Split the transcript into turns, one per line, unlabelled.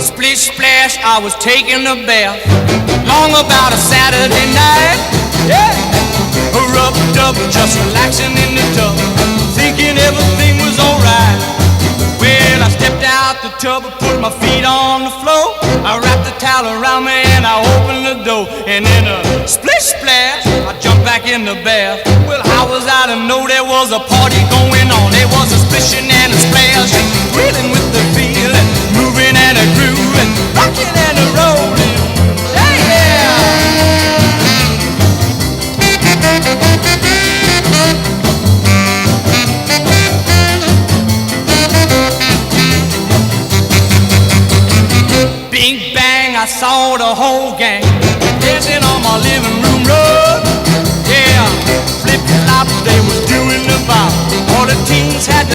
Splish splash, I was taking a bath. Long about a Saturday night. Yeah. Rubbed up, just relaxing in the tub, thinking everything was alright. Well, I stepped out the tub and put my feet on the floor. I wrapped the towel around me and I opened the door. And in a splish splash, I jumped back in the bath. Well, how was I to know there was a party going on? There was a splishing and a splash, reeling with the feeling, moving and a grooving, rocking and a rolling. Hey, yeah! Bing bang, I saw the whole gang dancing on my living room rug. Yeah, flip flop, they was doing the bop. All the teens had